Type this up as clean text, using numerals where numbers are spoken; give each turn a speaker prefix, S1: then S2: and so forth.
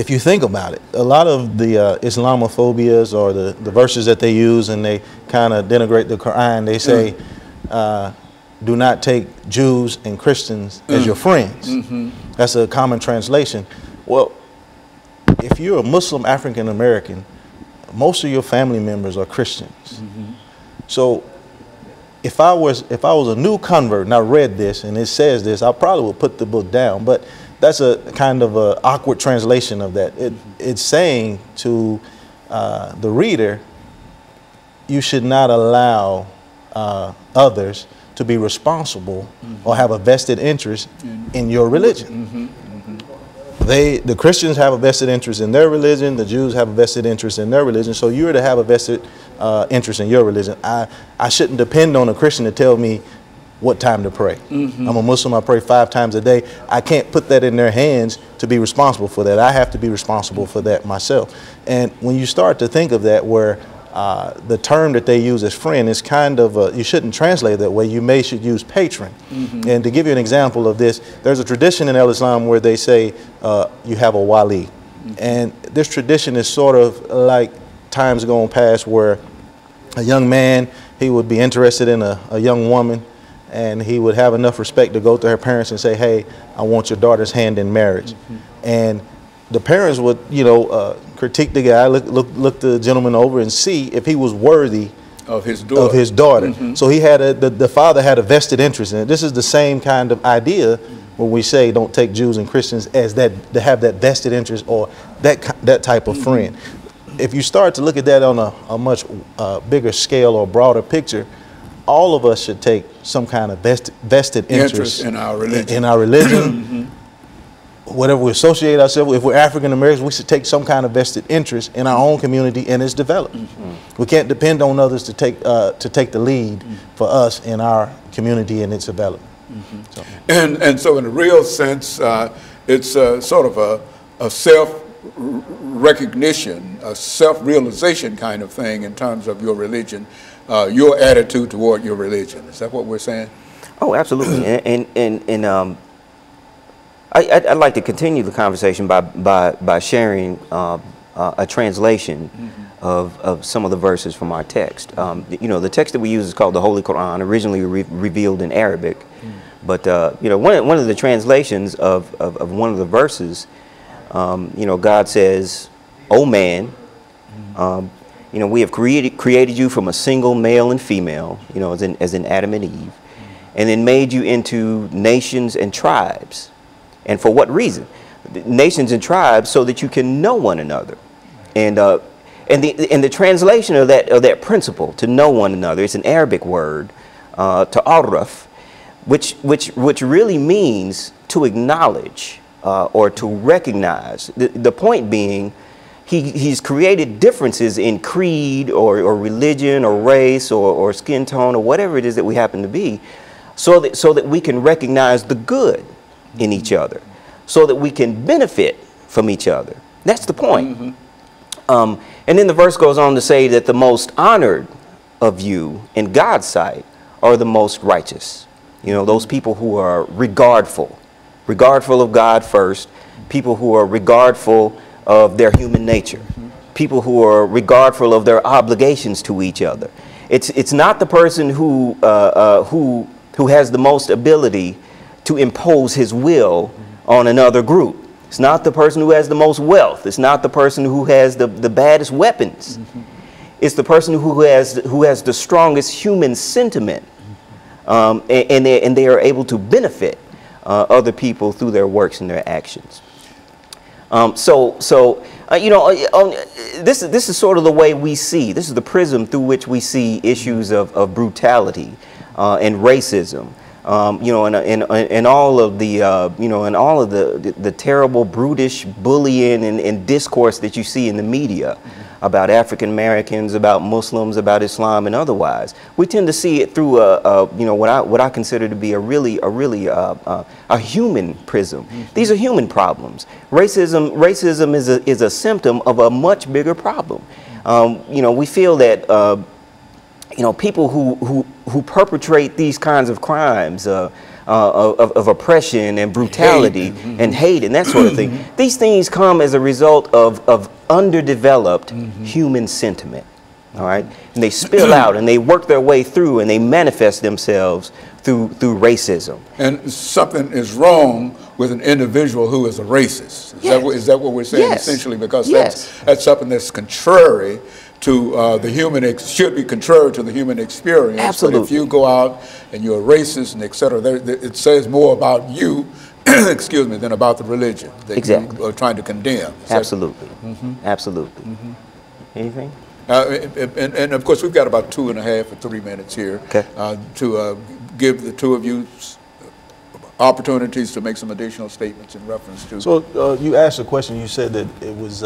S1: if you think about it, a lot of the Islamophobias or the verses that they use and they kind of denigrate the Quran, they say, do not take Jews and Christians as your friends. That's a common translation. Well, if you're a Muslim African American, most of your family members are Christians. So if I was a new convert and I read this and it says this, I probably would put the book down. But that's a kind of a awkward translation of that. It's saying to the reader, you should not allow others to be responsible or have a vested interest in your religion. The Christians have a vested interest in their religion, the Jews have a vested interest in their religion, so you're to have a vested interest in your religion. I shouldn't depend on a Christian to tell me what time to pray. I'm a Muslim, I pray 5 times a day. I can't put that in their hands to be responsible for that. I have to be responsible for that myself. And when you start to think of that, where the term that they use as friend is kind of, you shouldn't translate it that way, you should use patron. And to give you an example of this, there's a tradition in Islam where they say you have a wali. And this tradition is sort of like times gone past where a young man, he would be interested in a young woman, and he would have enough respect to go to her parents and say, hey, I want your daughter's hand in marriage. And the parents would, you know, critique the guy, look the gentleman over and see if he was worthy of his daughter. So he had the father had a vested interest in it. This is the same kind of idea when we say don't take Jews and Christians as that, to have that vested interest or that type of friend. If you start to look at that on a much bigger scale or broader picture, all of us should take some kind of vested interest
S2: in our religion.
S1: Whatever we associate ourselves with, if we're African Americans, we should take some kind of vested interest in our own community and its development. We can't depend on others to take the lead for us in our community and its development. So.
S2: And so in a real sense, it's sort of a self-recognition, a self-realization kind of thing in terms of your religion, your attitude toward your religion. Is that what we're saying?
S3: Oh, absolutely. I'd like to continue the conversation by sharing a translation of some of the verses from our text. You know, the text that we use is called the Holy Quran, originally revealed in Arabic. But you know, one of the translations of one of the verses, you know, God says, "O man, you know, we have created you from a single male and female, you know, as in Adam and Eve, and then made you into nations and tribes." And for what reason? Nations and tribes, so that you can know one another. And the translation of that principle, to know one another, it's an Arabic word, ta'arraf, which really means to acknowledge or to recognize. The point being, he's created differences in creed or religion or race or skin tone or whatever it is that we happen to be, so that we can recognize the good in each other, so that we can benefit from each other. That's the point. And then the verse goes on to say that the most honored of you in God's sight are the most righteous. You know, those people who are regardful of God first, people who are regardful of their human nature, people who are regardful of their obligations to each other. It's not the person who has the most ability to impose his will on another group. It's not the person who has the most wealth. It's not the person who has the baddest weapons. It's the person who has the strongest human sentiment, and they are able to benefit other people through their works and their actions. You know, this is sort of the way we see. This is the prism through which we see issues of brutality and racism. You know, and all of the you know, and all of the terrible, brutish bullying and discourse that you see in the media about African Americans, about Muslims, about Islam, and otherwise. We tend to see it through you know, what I consider to be a human prism. These are human problems. Racism is a symptom of a much bigger problem. You know, we feel that you know, people who perpetrate these kinds of crimes, of oppression and brutality and hate and that sort of thing. These things come as a result of underdeveloped human sentiment. All right, and they spill out and they work their way through and they manifest themselves through racism.
S2: And something is wrong with an individual who is a racist. Is that what we're saying essentially? Because that's something that's contrary to the human, should be contrary to the human experience.
S3: Absolutely.
S2: But if you go out and you're a racist and et cetera, it says more about you, excuse me, than about the religion that you are trying to condemn.
S3: Absolutely. Absolutely. Anything?
S2: And of course, we've got about 2.5 or 3 minutes here to give the two of you opportunities to make some additional statements in reference to.
S1: So you asked a question. You said that it was